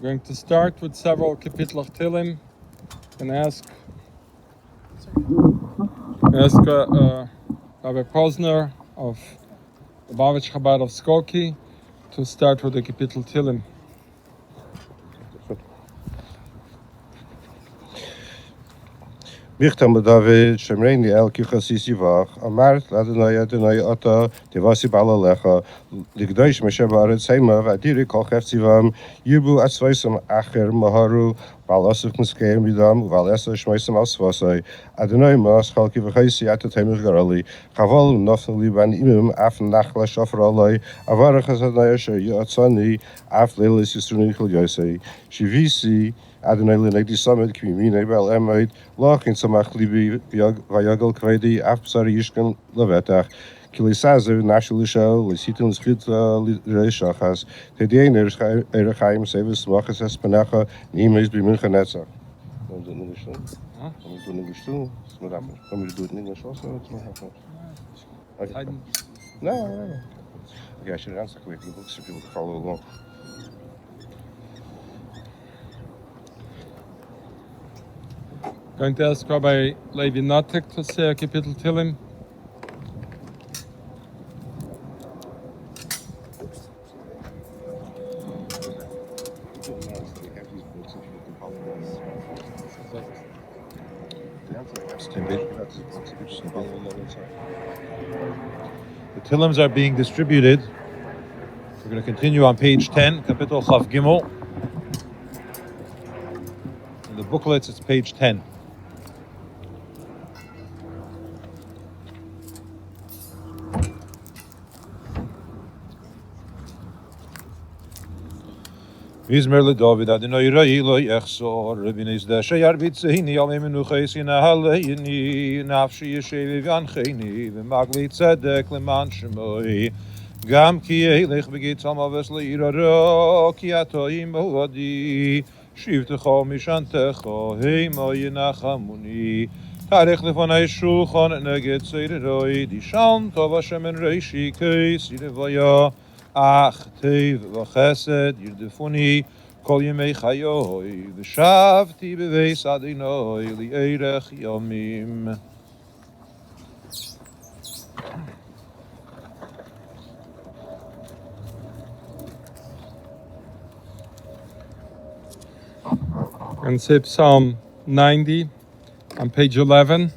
We're going to start with several Kapitel of Tilim and ask Rabbi Posner of the Bavitch Chabad of Skokie to start with the Kapitel Tilim. Bichtam David, Shemreini El Kichasisi Vach, Amart, Ladonai Adonai Ata, Devasi Balalecha, Ligdoish Meshabaret Sema, Vadiri Kolchefzivam, Yubu Atzvaisam Acher Maharu, Balasuk Niskeim Vidam, Valesa Shmaisam Asvasai, Adonai Mas, Halki Vachaisi Atatemir Garali, Chaval Nafali Ban Imum, Af Nachla Shafralai, Avarachas Adonai Yatsani, Af Lelis Yisrunichel Yosei, Shivisi, Adonai Lenegdi Summit, Kimine Bel Emait, Lachin Samach Libi, Vayagal Kvedi, Afsari Yishkan Lavetach, Kilisazu, Nashilisha, Lisitin Skrita Reshachas, Tediener Erechaim, Sevis Machas Espenacha, Nimes Bimunchanetzach. Can we do it in English? Can we do it in English too? Can we do it in English also? It's not happening. No. Okay, I should answer quickly books so people can follow along. Going to ask Rabbi Levi Natik to say a Kapitel Tilim. The Tilims are being distributed. We're going to continue on page 10, Kapitel Chav Gimel. In the booklets, it's page 10. Vizmer leDavid Adonai Roi lo yechsor Rabbeinu Zda sheyar bitzehini al menuches yinahaleini nafshi yeshev v'ancheini v'magli tzedek leman shemoi gam ki elech begitzal maves leiraro ki atoim odi shivtecha mishantecha heima yinachamuni tarech lefanai shulchan neged seiroi dishan tov Hashem en reishi keis yirevaya Ach tev v'chesed yirdefuni kol yemei chayoi v'shavti b'veis Adonai li'erech yomim. And say Psalm 90 on page 11.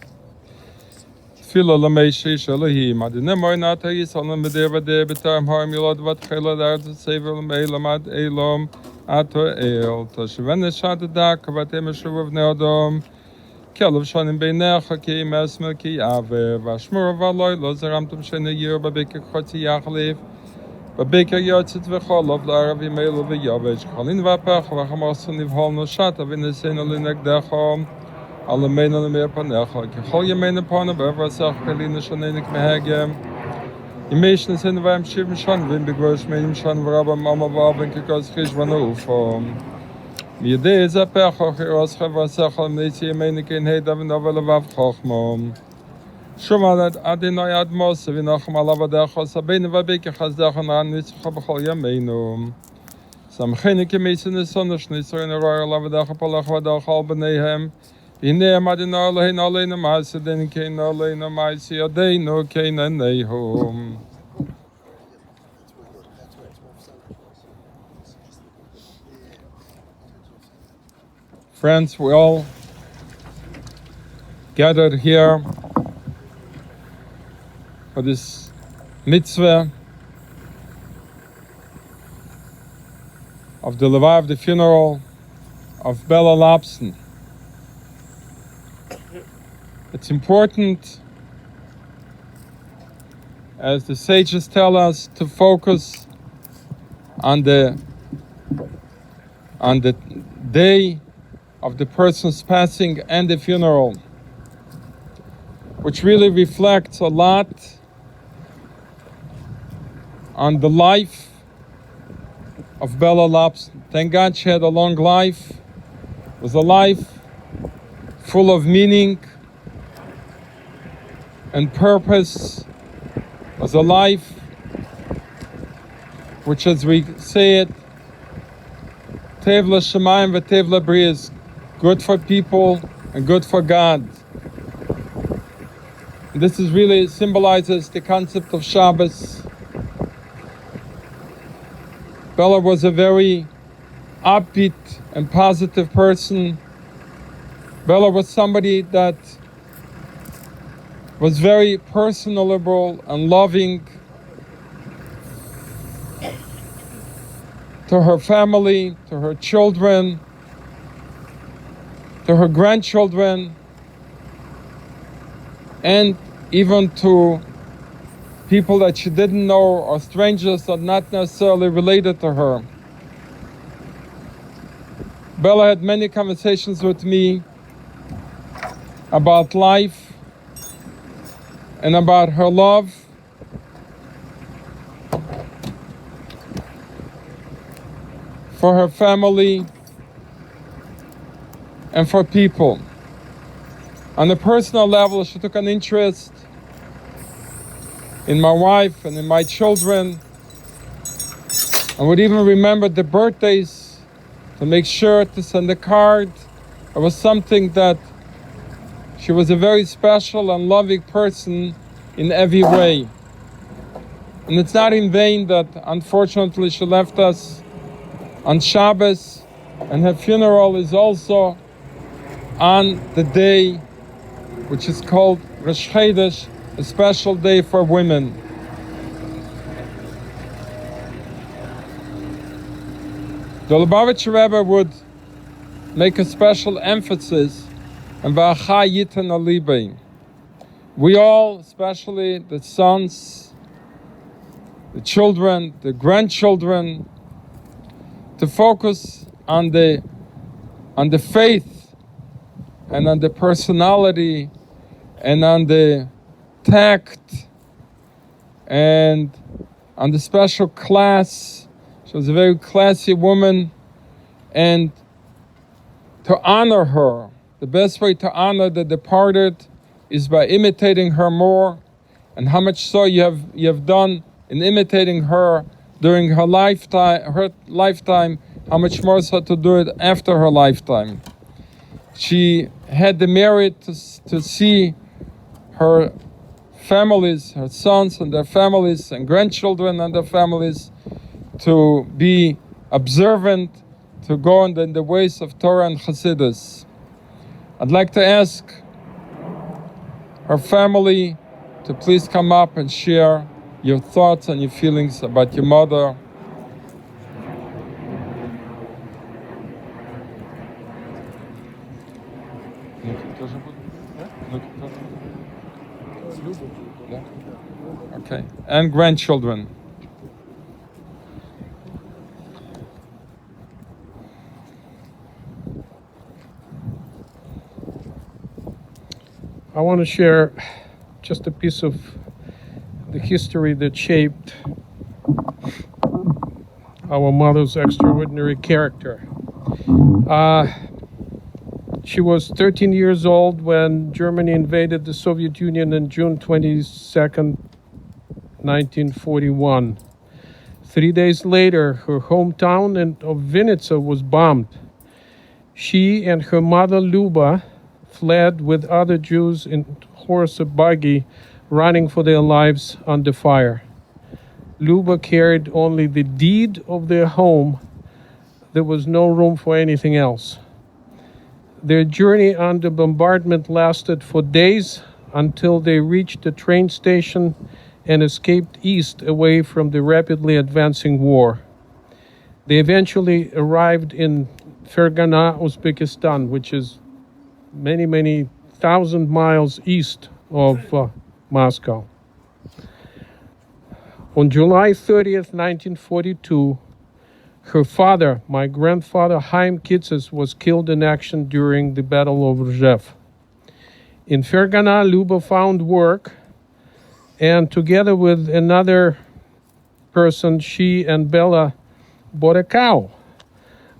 Tefillah l'meishi Elohim Adonai mo'inat ha'yisrael b'der v'der b'tarm har milad v'tchela d'arz sever l'mei lamad elom ato el toshven eshat dak v'atem eshuv v'nei adam kelev shanim beinecha ki mesmer ki yaver v'ashmur v'aloi lo zaramtum shene yir b'bekek chotzi yachlev b'bekek yotzit v'cholov l'arav yimelu v'yavej chalin v'apech v'chamasun nivhol noshat av'nesenu l'negdecha alle menen meer panecha kechol yemenen panen bevasach pelina shanenik mehagem imeshn sind beim shivm shan vim begrosh menim shan vraba mama vaben kekos khish vanufom mir de ze pech os khavasach nesi yemenik in hedav novel vav khokhmom shomalat adinay admos vinach malavada khosaben vabek khazdach an nis khabkhol yemenum samkhenik mesen sonshnis in royal lavada khapalach vada khal benehem In der Madina allein allein Masse den kein allein Masse Adeino kein Nehom. Friends, we all gathered here for this mitzvah of the Levai of the funeral of Bella Lapson. It's important, as the sages tell us, to focus on the day of the person's passing and the funeral, which really reflects a lot on the life of Bella Lapson. Thank God she had a long life. It was a life full of meaning and purpose. It was a life which, as we say it, Tev l'shamayim v'tev l'briyas, good for people and good for God. This is really symbolizes the concept of Shabbos. Bella was a very upbeat and positive person. Bella was somebody that was very personable and loving to her family, to her children, to her grandchildren, and even to people that she didn't know or strangers that not necessarily related to her. Bella had many conversations with me about life and about her love for her family and for people. On a personal level, she took an interest in my wife and in my children, and would even remember the birthdays to make sure to send a card. It was something that she was a very special and loving person in every way. And it's not in vain that unfortunately she left us on Shabbos, and her funeral is also on the day which is called Rosh Chodesh, a special day for women. The Lubavitcher Rebbe would make a special emphasis on V'acha Yitan Alibei. We all, especially the sons, the children, the grandchildren, to focus on the faith and on the personality and on the tact and on the special class. She was a very classy woman, and to honor her, the best way to honor the departed is by imitating her more, and how much so you have done in imitating her during her lifetime, how much more so to do it after her lifetime. She had the merit to see her families, her sons and their families, and grandchildren and their families, to be observant, to go in the ways of Torah and Chassidus. I'd like to ask her family to please come up and share your thoughts and your feelings about your mother. Okay, and grandchildren. I want to share just a piece of the history that shaped our mother's extraordinary character. She was 13 years old when Germany invaded the Soviet Union on June 22nd, 1941. 3 days later, her hometown of Vinnitsa was bombed. She and her mother Luba fled with other Jews in horse and buggy, running for their lives under fire. Luba carried only the deed of their home. There was no room for anything else. Their journey under bombardment lasted for days until they reached the train station and escaped east away from the rapidly advancing war. They eventually arrived in Fergana, Uzbekistan, which is many thousand miles east of Moscow. On July 30th, 1942, her father, my grandfather Chaim Kitzes, was killed in action during the Battle of Rzhev. In Fergana, Luba found work, and together with another person, she and Bella bought a cow.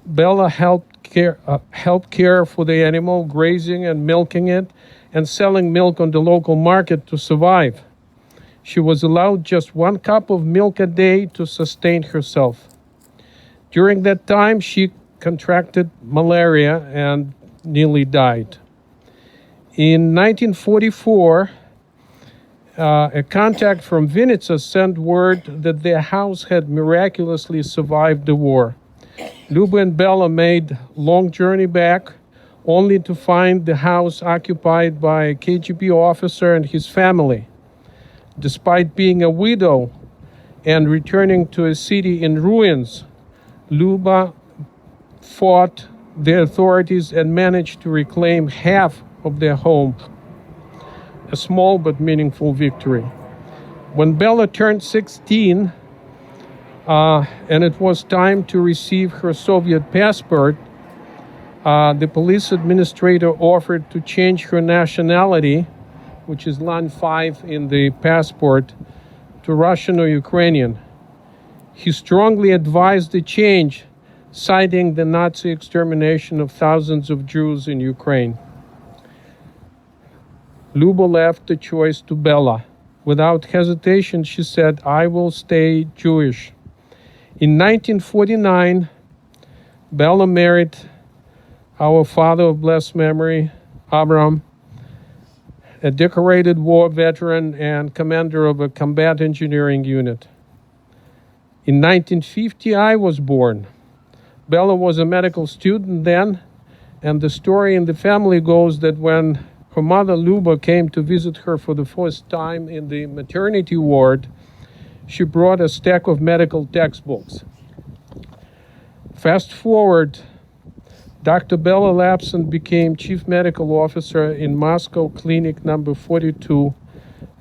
Bella helped care for the animal, grazing and milking it, and selling milk on the local market to survive. She was allowed just 1 cup of milk a day to sustain herself. During that time, she contracted malaria and nearly died. In 1944, a contact from Vinica sent word that their house had miraculously survived the war. Luba and Bella made a long journey back, only to find the house occupied by a KGB officer and his family. Despite being a widow and returning to a city in ruins, Luba fought the authorities and managed to reclaim half of their home, a small but meaningful victory. When Bella turned 16, and it was time to receive her Soviet passport, the police administrator offered to change her nationality, which is line 5 in the passport, to Russian or Ukrainian. He strongly advised the change, citing the Nazi extermination of thousands of Jews in Ukraine. Luba left the choice to Bella. Without hesitation, she said, "I will stay Jewish." In 1949, Bella married our father of blessed memory, Abraham, a decorated war veteran and commander of a combat engineering unit. In 1950, I was born. Bella was a medical student then, and the story in the family goes that when her mother Luba came to visit her for the first time in the maternity ward, she brought a stack of medical textbooks. Fast forward, Dr. Bella Lapson became chief medical officer in Moscow Clinic number 42,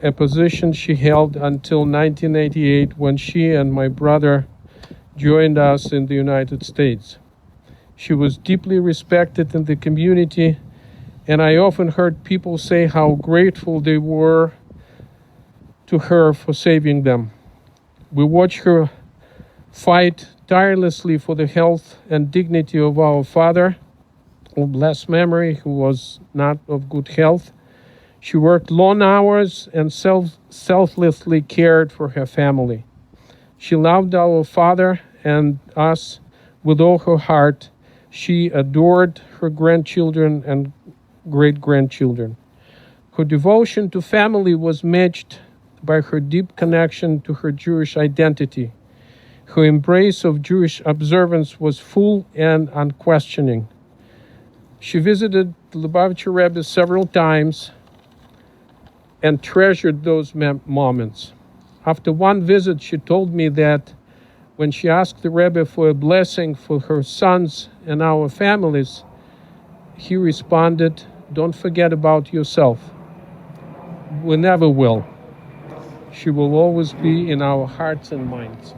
a position she held until 1988 when she and my brother joined us in the United States. She was deeply respected in the community, and I often heard people say how grateful they were to her for saving them. We watched her fight tirelessly for the health and dignity of our father, of blessed memory, who was not of good health. She worked long hours and selflessly cared for her family. She loved our father and us with all her heart. She adored her grandchildren and great-grandchildren. Her devotion to family was matched by her deep connection to her Jewish identity. Her embrace of Jewish observance was full and unquestioning. She visited the Lubavitcher Rebbe several times and treasured those moments. After one visit, she told me that when she asked the Rebbe for a blessing for her sons and our families, he responded, "Don't forget about yourself." We never will. She will always be in our hearts and minds.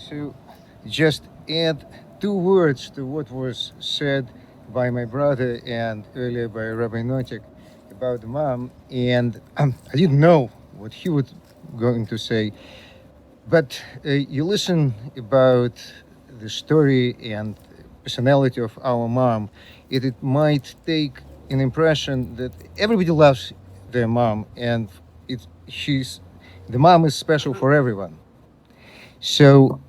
So, just add 2 words to what was said by my brother and earlier by Rabbi Notik about the mom. And I didn't know what he was going to say. But you listen about the story and personality of our mom, it might take an impression that everybody loves their mom, and the mom is special for everyone. So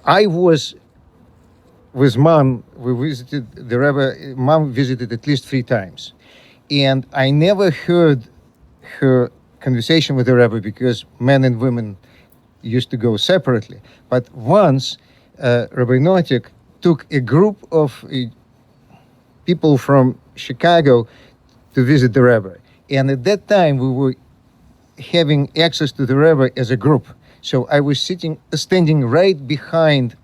I was with mom. We visited the Rebbe. Mom visited at least 3 times, and I never heard her conversation with the Rebbe because men and women used to go separately. But once Rabbi Notik took a group of people from Chicago to visit the Rebbe, and at that time we were having access to the Rebbe as a group. So I was standing right behind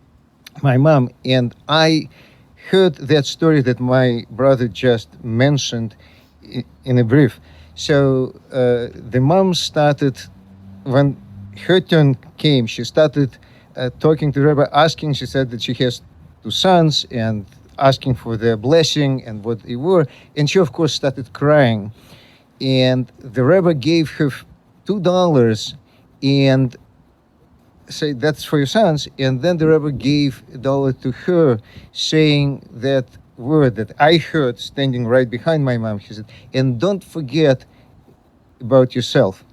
my mom, and I heard that story that my brother just mentioned in a brief. So the mom started, when her turn came, she started talking to the Rebbe, asking, she said that she has 2 sons, and asking for their blessing and what they were. And she, of course, started crying. And the Rebbe gave her $2, and say, that's for your sons. And then the Rebbe gave a dollar to her, saying that word that I heard standing right behind my mom. He said, and don't forget about yourself.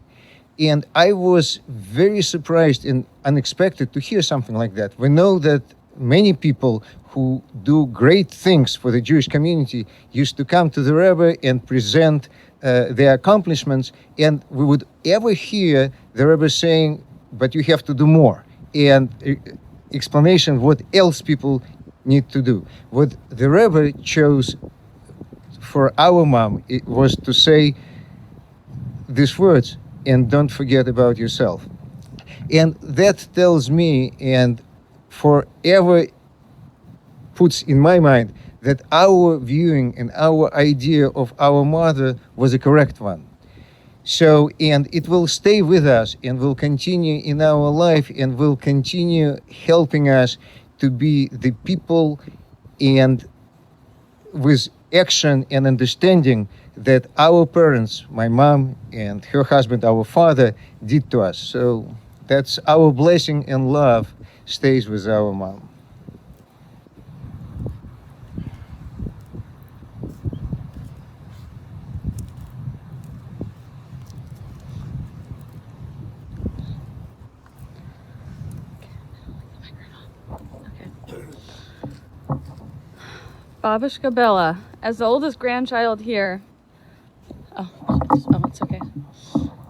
And I was very surprised and unexpected to hear something like that. We know that many people who do great things for the Jewish community used to come to the Rebbe and present their accomplishments, and we would ever hear the Rebbe saying, but you have to do more, and explanation what else people need to do. What the Rebbe chose for our mom, it was to say these words, and don't forget about yourself. And that tells me and forever puts in my mind that our viewing and our idea of our mother was a correct one. So, and it will stay with us and will continue in our life and will continue helping us to be the people and with action and understanding that our parents, my mom and her husband, our father, did to us. So that's our blessing and love stays with our mom. Babushka Bella, as the oldest grandchild here, it's okay.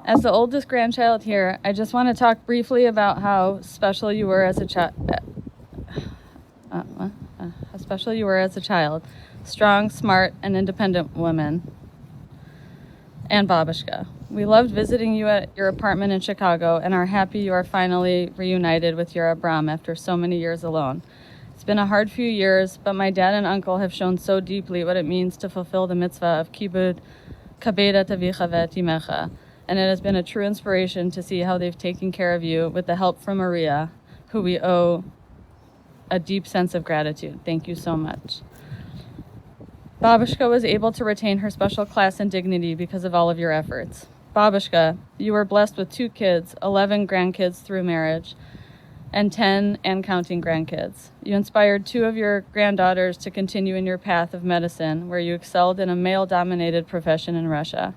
As the oldest grandchild here, I just want to talk briefly about how special you were as a child. How special you were as a child, strong, smart, and independent woman. And Babushka, we loved visiting you at your apartment in Chicago, and are happy you are finally reunited with your Abram after so many years alone. It's been a hard few years, but my dad and uncle have shown so deeply what it means to fulfill the mitzvah of kibud kabeda tavicha ve'timecha, and it has been a true inspiration to see how they've taken care of you with the help from Maria, who we owe a deep sense of gratitude. Thank you so much. Babushka was able to retain her special class and dignity because of all of your efforts. Babushka, you were blessed with 2 kids, 11 grandkids through marriage, and 10 and counting grandkids. You inspired 2 of your granddaughters to continue in your path of medicine, where you excelled in a male-dominated profession in Russia.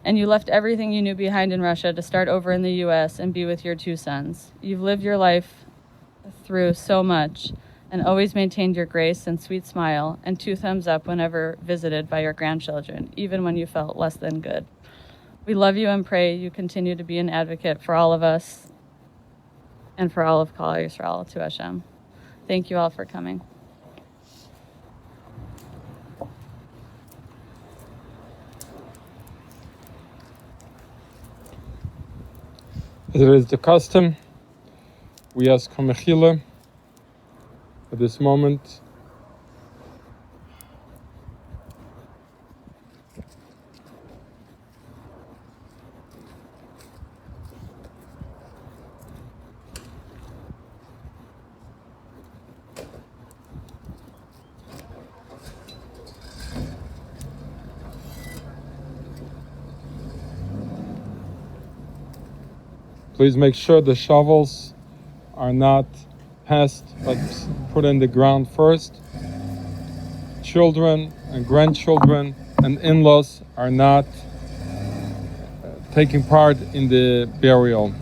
And you left everything you knew behind in Russia to start over in the U.S. and be with your 2 sons. You've lived your life through so much and always maintained your grace and sweet smile and 2 thumbs up whenever visited by your grandchildren, even when you felt less than good. We love you and pray you continue to be an advocate for all of us and for all of Kol Yisrael to Hashem. Thank you all for coming. As it is the custom, we ask Hamechila at this moment. Please make sure the shovels are not passed, but put in the ground first. Children and grandchildren and in-laws are not taking part in the burial.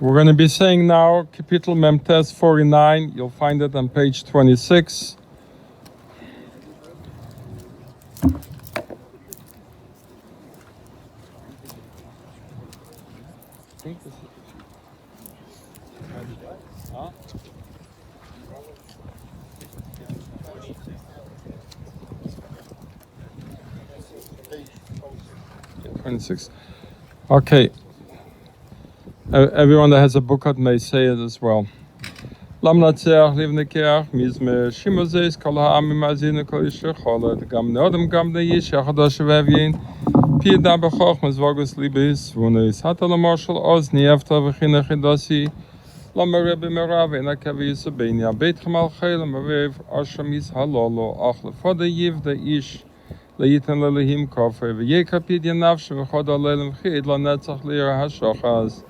We're going to be saying now Kapitel Memtes 49. You'll find it on page 26. Yeah, 26. Okay. Everyone that has a book out may say it as well. Lam natzeach livnekeach mizme shimozes kol ha'amim azinu kol yishrecholot gam neodem gam neyish yachadosh vevyin pi da bechoch mezvagus libis vunis hatal marshal oz niefta v'chinach idasi lam rebbe merav ena kavi yisabenia beit chamal chayla mavev asham yishalolo ach lefada yiv da ish leitan lelehim kofer v'yekapid yanavsh v'chod alelem chid la netzach lira hashachaz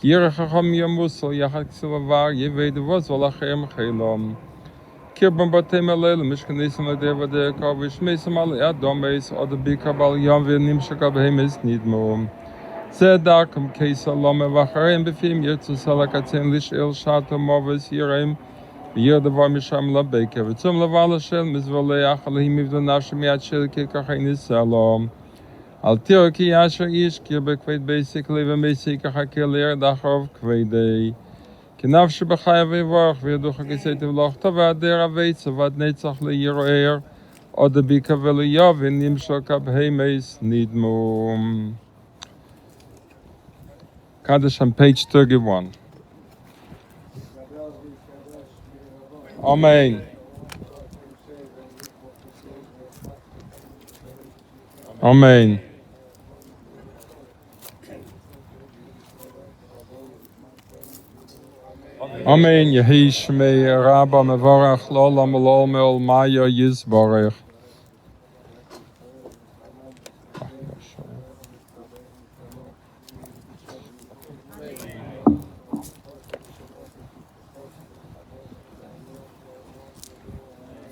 Kira chacham yamusel yachad ksilavar yeved vos valachem chelam. Kirban batem alel mishkanisem ladevade kavish mesam al adomes od bikabal yam venimshaka behemes nidmo. Zedakum kesalom vacharem befim yetzu salakatzen lish el shato moves yirem yirdavar misham labeke v'tzum lavala shel mizvale achalihim ivdo nafshem yad shel kekachin salom. Al tirki yasher ish kirbe kveid basically v'meisik hakeler dachov kveidei. Kinavsh b'chaya v'vorach v'yaducha kiseit v'lochta v'ader aveitz v'ad netzach le'yiroer od bika v'le'yav v'nimshok abheimeis nidmu. Kaddish on page 31. Amen. Amen. Amen. Yehi shmei Rabba mevorach l'olam l'ol me'ol maya yizborech.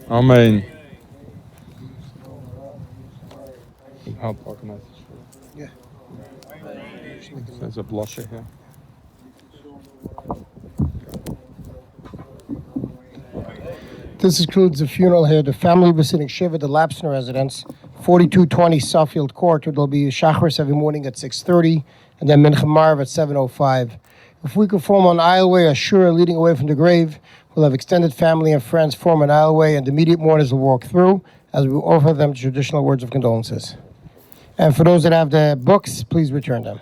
Amen. Help organize the show. Yeah. There's a blusher here. This includes the funeral here. The family was sitting Shiva at the Lapson residence, 4220 Suffield Court, where there'll be Shachris every morning at 6:30, and then Mincha Marv at 7:05. If we could form an aisleway, a shura leading away from the grave, we'll have extended family and friends form an aisleway, and the immediate mourners will walk through as we offer them traditional words of condolences. And for those that have the books, please return them.